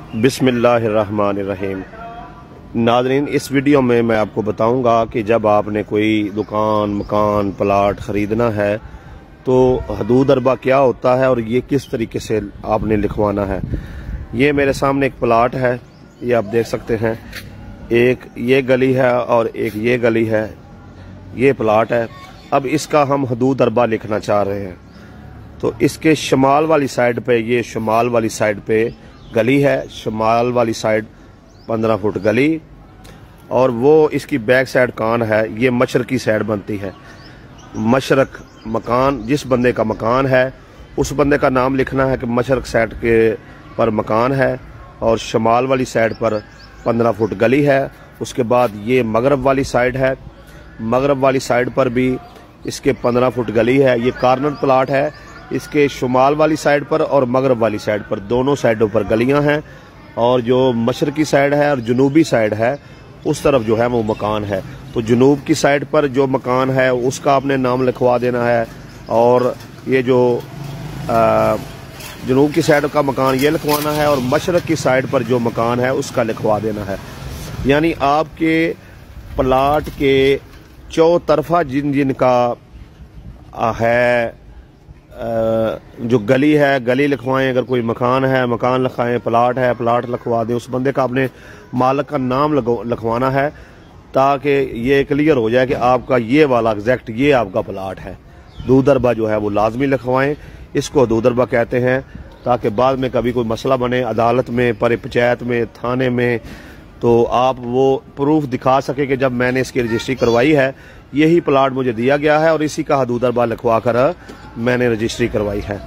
बिस्मिल्लाहिर्रहमानिर्रहीम। नाज़रीन, इस वीडियो में मैं आपको बताऊंगा कि जब आपने कोई दुकान, मकान, प्लाट ख़रीदना है तो हदूद अरबा क्या होता है और ये किस तरीके से आपने लिखवाना है। ये मेरे सामने एक प्लाट है, ये आप देख सकते हैं। एक ये गली है और एक ये गली है, ये प्लाट है। अब इसका हम हदूद अरबा लिखना चाह रहे हैं तो इसके शमाल वाली साइड पे, ये शमाल वाली साइड पे गली है, शमाल वाली साइड 15 फुट गली, और वो इसकी बैक साइड कान है, ये मशरकी साइड बनती है। मशरक मकान, जिस बंदे का मकान है उस बंदे का नाम लिखना है कि मशरक साइड के पर मकान है और शमाल वाली साइड पर 15 फुट गली है। उसके बाद ये मगरब वाली साइड है, मगरब वाली साइड पर भी इसके 15 फुट गली है। ये कॉर्नर प्लाट है, इसके शुमाल वाली साइड पर और मगरब वाली साइड पर दोनों साइडों पर गलियां हैं, और जो मशरकी साइड है और जनूबी साइड है उस तरफ जो है वो मकान है। तो जनूब की साइड पर जो मकान है उसका आपने नाम लिखवा देना है, और ये जो जनूब की साइड का मकान ये लिखवाना है, और मशरक की साइड पर जो मकान है उसका लिखवा देना है। यानी आपके प्लाट के चौतरफा जिन जिन का है जो गली है, गली लिखवाएं। अगर कोई मकान है, मकान लिखवाएं। प्लाट है, प्लाट लिखवा दें। उस बंदे का अपने मालिक का नाम लिखवाना है ताकि ये क्लियर हो जाए कि आपका ये वाला एग्जैक्ट ये आपका प्लाट है। हदूद अरबा जो है वो लाजमी लिखवाएं। इसको हदूद अरबा कहते हैं, ताकि बाद में कभी कोई मसला बने अदालत में, पर पंचायत में, थाने में, तो आप वो प्रूफ दिखा सके कि जब मैंने इसकी रजिस्ट्री करवाई है यही प्लाट मुझे दिया गया है और इसी का हदूद अरबा लिखवा कर मैंने रजिस्ट्री करवाई है।